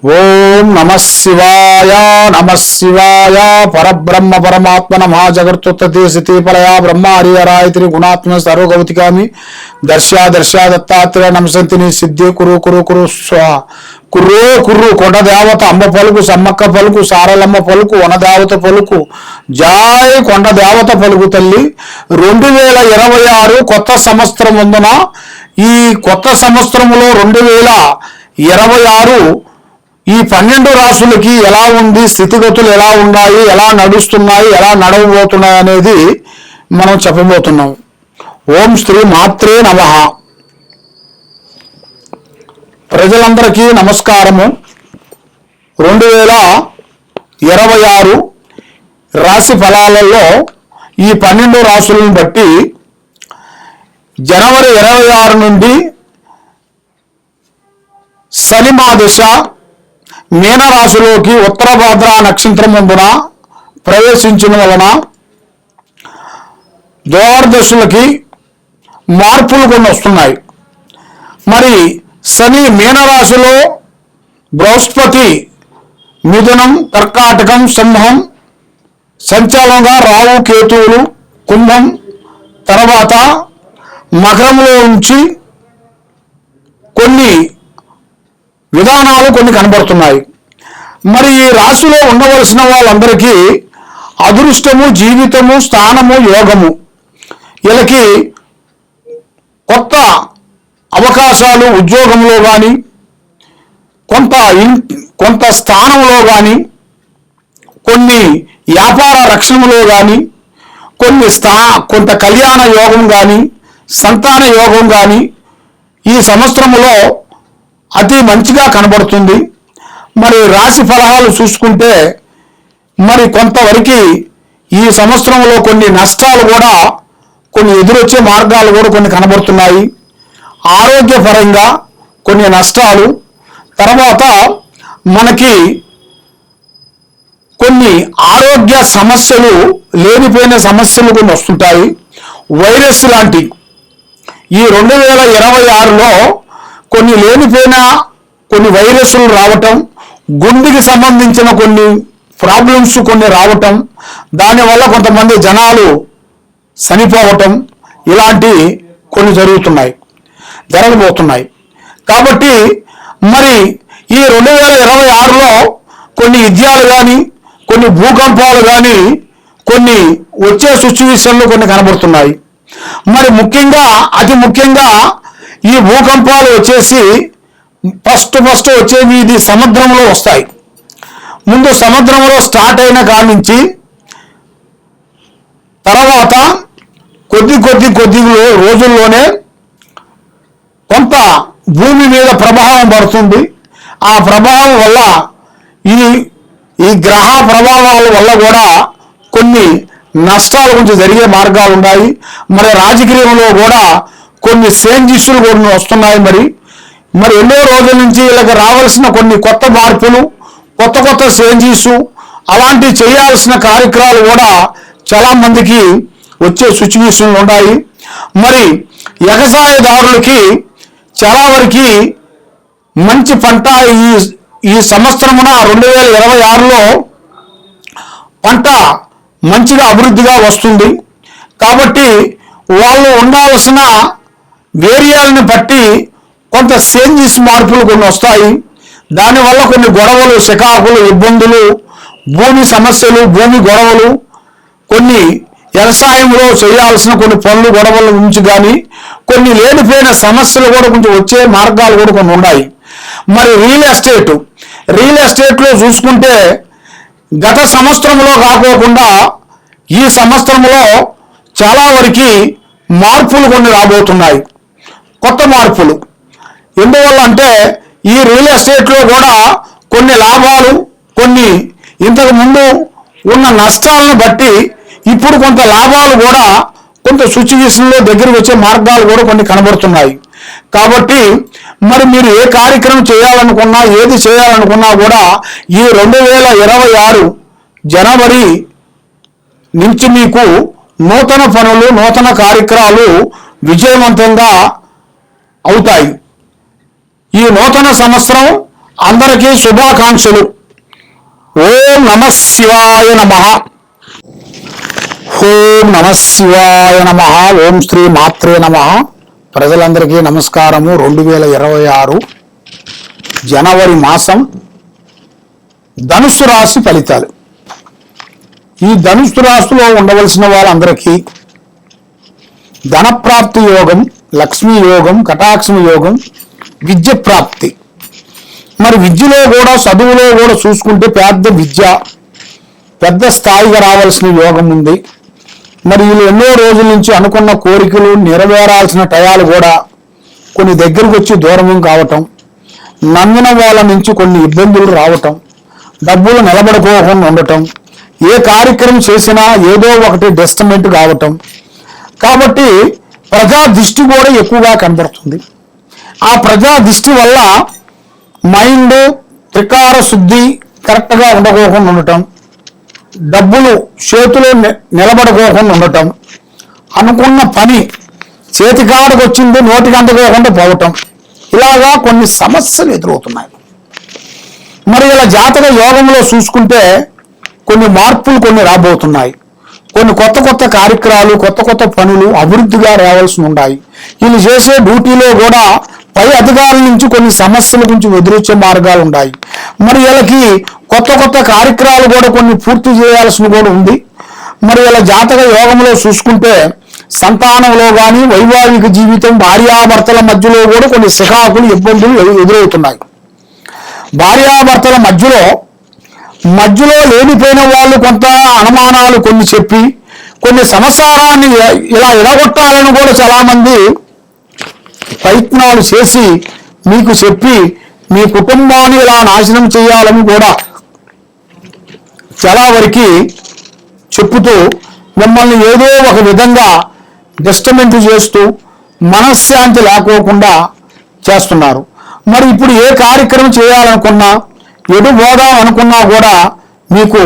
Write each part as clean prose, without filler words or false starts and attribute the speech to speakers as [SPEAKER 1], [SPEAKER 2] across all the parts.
[SPEAKER 1] ఓం నమ శివాయ పరబ్రహ్మ పరమాత్మ మహాజగత్తుత్పత్తి స్థితి ప్రళయ బ్రహ్మ హరిహరాయత్రి గుణాత్మ సర్వగవతికామి దర్శ దత్తాత్రేయ నమసంతిని సిద్ధి కురు కురు కురు స్వా కుర్రో కుర్రు కొండ దేవత అమ్మ పలుకు సమ్మక్క పలుకు సారలమ్మ పలుకు వనదేవత పలుకు జాయ్ కొండ దేవత పలుకు తల్లి 2026 కొత్త సంవత్సరం ఉందన ఈ కొత్త సంవత్సరంలో 2026 ఈ 12 రాశులకి ఎలా ఉంది, స్థితిగతులు ఎలా ఉన్నాయి, ఎలా నడుస్తున్నాయి, ఎలా నడవబోతున్నాయి అనేది మనం చెప్పబోతున్నాం. ఓం శ్రీ మాత్రే నమః. ప్రజలందరికీ నమస్కారము. 2026 రాశి ఫలాలలో ఈ 12 రాశులను బట్టి జనవరి 26 నుండి శని మహాదశ మీనరాశిలోకి ఉత్తరభద్ర నక్షత్రం ముందున ప్రవేశించిన వలన ద్వాదశులకి మార్పులు కొన్ని వస్తున్నాయి. మరి శని మీనరాశిలో, బృహస్పతి మిథునం, కర్కాటకం, సింహం సంచాలంగా, రాహు కేతువులు కుంభం, తర్వాత మకరంలో ఉంచి కొన్ని విధానాలు కొన్ని కనబడుతున్నాయి. మరి ఈ రాశిలో ఉండవలసిన వాళ్ళందరికీ అదృష్టము, జీవితము, స్థానము, యోగము, వీళ్ళకి కొత్త అవకాశాలు ఉద్యోగంలో కానీ, కొంత స్థానంలో కానీ, కొన్ని వ్యాపార రక్షణలో కానీ, కొంత కళ్యాణ యోగం కానీ, సంతాన యోగం కానీ ఈ సంవత్సరంలో అతి మంచిగా కనబడుతుంది. మరి రాశి ఫలాలు చూసుకుంటే మరి కొంతవరకు ఈ సంవత్సరంలో కొన్ని నష్టాలు కూడా, కొన్ని ఎదురొచ్చే మార్గాలు కూడా కొన్ని కనబడుతున్నాయి. ఆరోగ్యపరంగా కొన్ని నష్టాలు, తర్వాత మనకి కొన్ని ఆరోగ్య సమస్యలు, లేనిపోయిన సమస్యలు కొన్ని వస్తుంటాయి. వైరస్ లాంటి ఈ 2026లో కొన్ని లేనిపోయిన కొన్ని వైరస్లు రావటం, గుండెకి సంబంధించిన కొన్ని ప్రాబ్లమ్స్ కొన్ని రావటం, దానివల్ల కొంతమంది జనాలు చనిపోవటం, ఇలాంటి కొన్ని జరగబోతున్నాయి. కాబట్టి మరి ఈ 2026లో కొన్ని యుద్ధాలు కానీ, కొన్ని భూకంపాలు కానీ, కొన్ని వచ్చే సిచ్యువేషన్లు కొన్ని కనబడుతున్నాయి. మరి అతి ముఖ్యంగా ఈ భూకంపాలు వచ్చేసి ఫస్ట్ వచ్చేవి ఇది సముద్రంలో వస్తాయి. ముందు సముద్రంలో స్టార్ట్ అయిన కాడి నుంచి తర్వాత కొద్ది రోజుల్లోనే కొంత భూమి మీద ప్రభావం పడుతుంది. ఆ ప్రభావం వల్ల ఈ గ్రహ ప్రభావాల వల్ల కూడా కొన్ని నష్టాలు కొంచెం జరిగే మార్గాలు ఉన్నాయి. మరి రాజకీయంలో కూడా కొన్ని చేంజెస్లు కొన్ని వస్తున్నాయి. మరి ఎన్నో రోజుల నుంచి వీళ్ళకి రావాల్సిన కొన్ని కొత్త మార్పులు, కొత్త చేంజెస్, అలాంటివి చేయాల్సిన కార్యక్రమాలు కూడా చాలా మందికి వచ్చే సిచ్యువేషన్లు ఉన్నాయి. మరి వ్యవసాయదారులకి చాలా వరకు మంచి పంట ఈ సంవత్సరమున 2026లో పంట మంచిగా అభివృద్ధిగా వస్తుంది. కాబట్టి వాళ్ళు ఉండాల్సిన వేరియాలను బట్టి కొంత చేంజెస్, మార్పులు కొన్ని వస్తాయి. దానివల్ల కొన్ని గొడవలు, చికాకులు, ఇబ్బందులు, భూమి సమస్యలు, భూమి గొడవలు, కొన్ని వ్యవసాయంలో చేయాల్సిన కొన్ని పనులు గొడవల నుంచి కానీ, కొన్ని లేనిపోయిన సమస్యలు కూడా కొంచెం వచ్చే మార్గాలు కూడా కొన్ని ఉన్నాయి. మరి రియల్ ఎస్టేట్లో చూసుకుంటే గత సంవత్సరంలో కాకోకుండా ఈ సంవత్సరంలో చాలా వరకు మార్పులు కొన్ని రాబోతున్నాయి, కొత్త మార్పులు. ఎందువల్ల అంటే ఈ రియల్ ఎస్టేట్లో కూడా కొన్ని లాభాలు, కొన్ని ఇంతకు ముందు ఉన్న నష్టాలను బట్టి ఇప్పుడు కొంత లాభాలు కూడా కొంత సిచ్యువేషన్లో దగ్గరికి వచ్చే మార్గాలు కూడా కొన్ని కనబడుతున్నాయి. కాబట్టి మరి మీరు ఏ కార్యక్రమం చేయాలనుకున్నా, ఏది చేయాలనుకున్నా కూడా ఈ 2026 జనవరి నుంచి మీకు నూతన పనులు, నూతన కార్యక్రమాలు విజయవంతంగా అవుతాయి. ఈ నూతన సంవత్సరం అందరికీ శుభాకాంక్షలు. ఓం నమ శివాయ నమ. ఓం నమ శివాయ నమ. ఓం శ్రీ మాత్రే నమ. ప్రజలందరికీ నమస్కారము. 2026 జనవరి మాసం ధనుస్సు రాశి ఫలితాలు. ఈ ధనుస్సు రాశిలో ఉండవలసిన వాళ్ళందరికీ ధనప్రాప్తి యోగం, లక్ష్మీ యోగం, కటాక్షం యోగం, విద్య ప్రాప్తి. మరి విద్యలో కూడా, చదువులో కూడా చూసుకుంటే పెద్ద విద్య, పెద్ద స్థాయిగా రావాల్సిన యోగం ఉంది. మరి వీళ్ళు ఎన్నో రోజుల నుంచి అనుకున్న కోరికలు నెరవేరాల్సిన టయాలు కూడా కొన్ని దగ్గరకు వచ్చి దూరం కావటం, నమ్మిన వాళ్ళ నుంచి కొన్ని ఇబ్బందులు రావటం, డబ్బులు నిలబడుకోకుండా ఉండటం, ఏ కార్యక్రమం చేసినా ఏదో ఒకటి డిస్టర్బెంట్ కావటం. కాబట్టి ప్రజా దృష్టి కూడా ఎక్కువగా కనబడుతుంది. ఆ ప్రజా దృష్టి వల్ల మైండ్ త్రికార శుద్ధి కరెక్ట్గా ఉండకోకుండా ఉండటం, డబ్బులు చేతిలో నిలబడుకోకుండా ఉండటం, అనుకున్న పని చేతికాడకు వచ్చింది నోటికి అందుకోకుండా పోవటం, ఇలాగా కొన్ని సమస్యలు ఎదురవుతున్నాయి. మరి ఇలా జాతక యోగంలో చూసుకుంటే కొన్ని మార్పులు కొన్ని రాబోతున్నాయి. కొన్ని కొత్త కొత్త కార్యక్రమాలు, కొత్త కొత్త పనులు అభివృద్ధిగా రావాల్సి ఉన్నాయి. వీళ్ళు చేసే డ్యూటీలో కూడా పై అధికారుల నుంచి కొన్ని సమస్యల గురించి ఎదురొచ్చే మార్గాలు ఉన్నాయి. మరి వీళ్ళకి కొత్త కొత్త కార్యక్రమాలు కూడా కొన్ని పూర్తి చేయాల్సిన కూడా ఉంది. మరి వీళ్ళ జాతక యోగంలో చూసుకుంటే సంతానంలో కానీ, వైవాహిక జీవితం, భార్యాభర్తల మధ్యలో కూడా కొన్ని సికాకులు, ఇబ్బందులు ఎదురవుతున్నాయి. భార్యాభర్తల మధ్యలో లేనిపోయిన వాళ్ళు కొంత అనుమానాలు కొన్ని చెప్పి కొన్ని సంసారాన్ని ఇలా ఎడగొట్టాలని కూడా చాలామంది ప్రయత్నాలు చేసి మీకు చెప్పి మీ కుటుంబాన్ని ఇలా నాశనం చేయాలని కూడా చాలా వరకు చెప్పుతూ మిమ్మల్ని ఏదో ఒక విధంగా డిస్టర్బెంట్ చేస్తూ మనశ్శాంతి లేకోకుండా చేస్తున్నారు. మరి ఇప్పుడు ఏ కార్యక్రమం చేయాలనుకున్నా, ఎటు పోదాం అనుకున్నా కూడా మీకు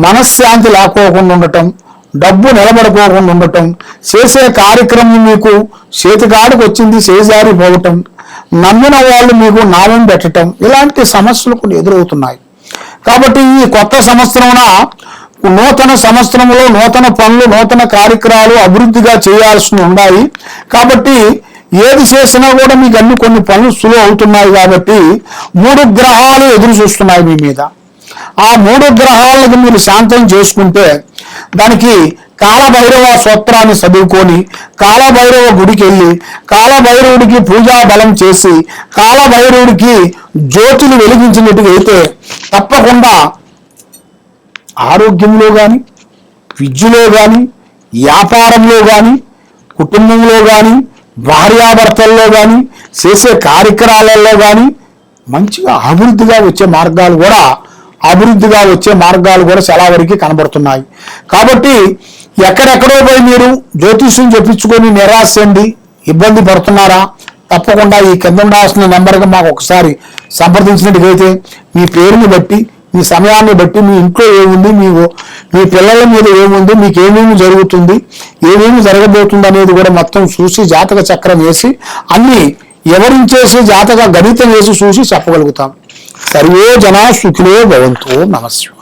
[SPEAKER 1] మనశ్శాంతి లేకోకుండా ఉండటం, డబ్బు నిలబడుకోకుండా ఉండటం, చేసే కార్యక్రమం మీకు చేతికాడికి వచ్చింది చేజారిపోవటం, నమ్మిన వాళ్ళు మీకు నామం పెట్టడం, ఇలాంటి సమస్యలు కొన్ని ఎదురవుతున్నాయి. కాబట్టి ఈ కొత్త సంవత్సరమున, నూతన సంవత్సరంలో నూతన పనులు, నూతన కార్యక్రమాలు అభివృద్ధిగా చేయాల్సి ఉన్నాయి. కాబట్టి ఏది చేసినా కూడా మీకు అన్ని కొన్ని పనులు సులువు అవుతున్నాయి. కాబట్టి 3 గ్రహాలు ఎదురు చూస్తున్నాయి మీ మీద. ఆ 3 గ్రహాలకు మీరు శాంతం చేసుకుంటే, దానికి కాలభైరవ స్తోత్రాన్ని చదువుకొని కాలభైరవ గుడికి వెళ్ళి కాలభైరవుడికి పూజా బలం చేసి కాలభైరవుడికి జ్యోతులు వెలిగించినట్టుగా అయితే తప్పకుండా ఆరోగ్యంలో కానీ, విద్యలో కానీ, వ్యాపారంలో కానీ, కుటుంబంలో కానీ, భార్యాభర్తల్లో కానీ, చేసే కార్యక్రమాలలో కానీ మంచిగా అభివృద్ధిగా వచ్చే మార్గాలు కూడా చాలా వరకు కనబడుతున్నాయి. కాబట్టి ఎక్కడెక్కడో పోయి మీరు జ్యోతిష్యం చెప్పించుకొని నిరాశ అండి ఇబ్బంది పడుతున్నారా? తప్పకుండా ఈ కింద ఉండాల్సిన నెంబర్గా మాకు ఒకసారి సంప్రదించినట్టుగైతే మీ పేరుని బట్టి, మీ సమయాన్ని బట్టి, మీ ఇంట్లో ఏముంది, మీ పిల్లల మీద ఏముంది, మీకు ఏమేమి జరుగుతుంది, ఏమేమి జరగబోతుంది అనేది కూడా మొత్తం చూసి జాతక చక్రం వేసి అన్ని ఎవరించేసి జాతక గణితం వేసి చూసి చెప్పగలుగుతాం. సర్వే జనా సుఖినో భవంతు. నమస్కారం.